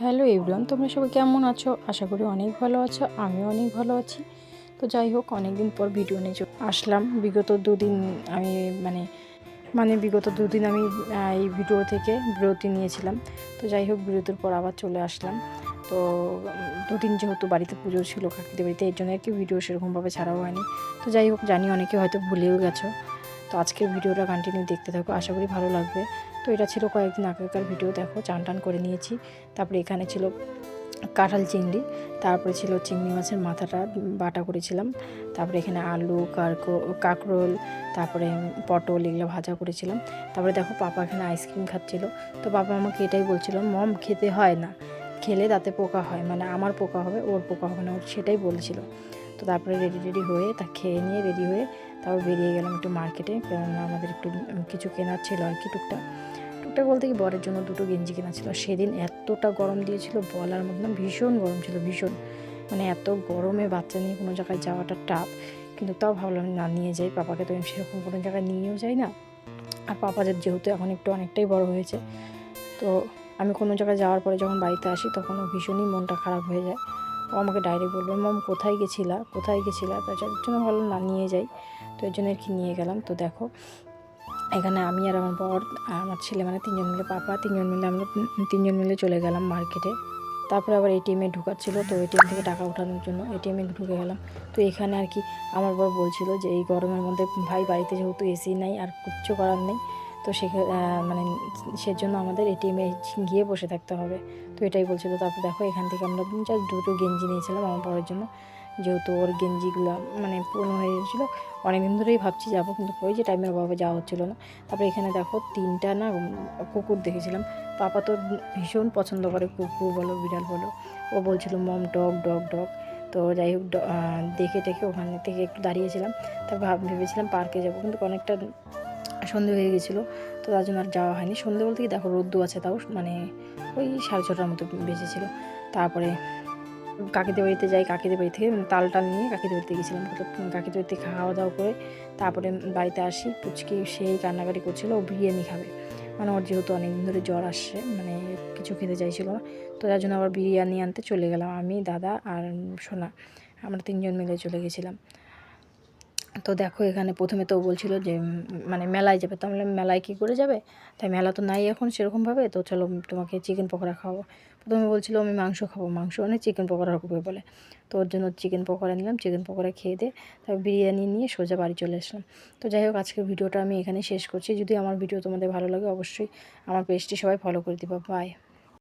Hello everyone, তোমরা সবাই কেমন আছো? আশা করি অনেক ভালো আছো। আমিও অনেক ভালো আছি। তো যাই হোক, অনেক দিন পর ভিডিও নিয়ে আসলাম। বিগত দুদিন আমি বিগত দুদিন আমি এই ভিডিও থেকে বিরতি নিয়েছিলাম। তো যাই হোক, বিরতির পর আবার চলে আসলাম। তো দুদিন যেহেতু বাড়িতে পুজো ছিল কাকিদের বাড়িতে, এর জন্য আর কি ভিডিও সেরকমভাবে ছাড়াও হয়নি। তো যাই হোক, জানি অনেকে হয়তো ভুলেও গেছো। তো আজকের ভিডিওটা কন্টিনিউ দেখতে থাকো, আশা করি ভালো লাগবে। তো এটা ছিল কয়েকদিন আগেকার ভিডিও। দেখো, চান টান করে নিয়েছি। তারপরে এখানে ছিল কাঁঠাল চিংড়ি, তারপরে ছিল চিংড়ি মাছের মাথাটা বাটা করেছিলাম। তারপরে এখানে আলু, কাঁকরোল, তারপরে পটল এগুলো ভাজা করেছিলাম। তারপরে দেখো, পাপা এখানে আইসক্রিম খাচ্ছিল। তো পাপা আমাকে এটাই বলছিল, মম খেতে হয় না, খেলে তাতে পোকা হয়, মানে আমার পোকা হবে, ওর পোকা হবে না, ওর সেটাই বলছিল। তো তারপরে রেডি হয়ে খেয়ে নিয়ে রেডি হয়ে তারপর বেরিয়ে গেলাম একটু মার্কেটে, কেননা আমাদের একটু কিছু কেনার ছিল আর কি। টুকটাক বলতে কি, বরের জন্য দুটো গেঞ্জি কেনা ছিল। সেদিন এতটা গরম দিয়েছিল বলার মতো না, ভীষণ গরম ছিল, ভীষণ। মানে এত গরমে বাচ্চা নিয়ে কোনো জায়গায় যাওয়াটা টাফ। কিন্তু তাও ভাবলাম না, নিয়ে যাই পাপাকে, তো আমি সেরকম কোনো জায়গায় নিয়েও যাই না। আর পাপাদের যেহেতু এখন একটু অনেকটাই বড় হয়েছে, তো আমি কোনো জায়গায় যাওয়ার পরে যখন বাড়িতে আসি তখন ও ভীষণই মনটা খারাপ হয়ে যায়। ও আমাকে ডাইরেক্ট বলবে, মম কোথায় গেছিলা? তো যার জন্য ভাবলাম না, নিয়ে যাই। তো এর জন্য আর কি নিয়ে গেলাম। তো দেখো, এখানে আমি আর আমার বর আর আমার ছেলে, মানে তিনজন মিলে, পাপা তিনজন মিলে, আমরা তিনজন মিলে চলে গেলাম মার্কেটে। তারপরে আবার এটিএমে ঢোকাচ্ছিলো, তো এটিএম থেকে টাকা ওঠানোর জন্য এটিএমে ঢুকে গেলাম। তো এখানে আর কি আমার বর বলছিল যে এই গরমের মধ্যে ভাই বাড়িতে যেহেতু এসি নাই আর কিচ্ছু করার নেই, তো মানে সেজন্য আমাদের এটিএমে গিয়ে বসে থাকতে হবে। তো এটাই বলছিল। তারপর দেখো, এখান থেকে আমরা জাস্ট দুটো গেঞ্জি নিয়েছিলাম আমার বরের জন্য, যেহেতু ওর গেঞ্জিগুলো মানে পুরনো হয়ে গেছিলো। অনেকদিন ধরেই ভাবছি যাবো, কিন্তু ওই যে টাইমের অভাবে যাওয়া হচ্ছিলো না। তারপরে এখানে দেখো, তিনটা না কুকুর দেখেছিলাম। পাপা তো ভীষণ পছন্দ করে কুকুর বলো বিড়াল বলো। ও বলছিল মম ডগ ডগ ডগ। তো যাই হোক, দেখে টেকে ওখান থেকে একটু দাঁড়িয়েছিলাম। তারপর ভেবেছিলাম পার্কে যাবো, কিন্তু অনেকটা সন্ধে হয়ে গেছিলো, তো তার জন্য আর যাওয়া হয়নি। সন্ধে বলতে কি, দেখো রোদ্দু আছে, তাও মানে ওই 6:30টার মতো বেজেছিলো। তারপরে কাকিদের বাড়িতে যাই, কাকিদের বাড়ি থেকে তাল নিয়ে কাকিদের বাড়িতে গেছিলাম। তো কাকিদের বাড়িতে খাওয়া দাওয়া করে তারপরে বাড়িতে আসি। পুচকি সেই কান্নাকাটি করছিল, ও বিরিয়ানি খাবে। মানে ওর যেহেতু অনেকদিন ধরে জ্বর আসছে, মানে কিছু খেতে চাইছিল না। তো তার জন্য আবার বিরিয়ানি আনতে চলে গেলাম, আমি, দাদা আর সোনা, আমরা তিনজন মিলে চলে গেছিলাম। তো দেখো, এখানে প্রথমে তো বলছিল যে মানে মেলায় যাবে। তো আমরা মেলায় কী করে যাবে, তাই মেলা তো নাই এখন সেরকমভাবে, তো চলো তোমাকে চিকেন পকোড়া খাওয়াবো। প্রথমে বলছিল আমি মাংস খাবো, মাংস মানে চিকেন পকোড়া হবে বলে। তো ওর জন্য চিকেন পকোড়া নিলাম, চিকেন পকোড়া খেয়ে দিয়ে তারপর বিরিয়ানি নিয়ে সোজা বাড়ি চলে আসলাম। তো যাই হোক, আজকের ভিডিওটা আমি এখানে শেষ করছি। যদি আমার ভিডিও তোমাদের ভালো লাগে, অবশ্যই আমার পেজটি সবাই ফলো করে দিবা। বাই।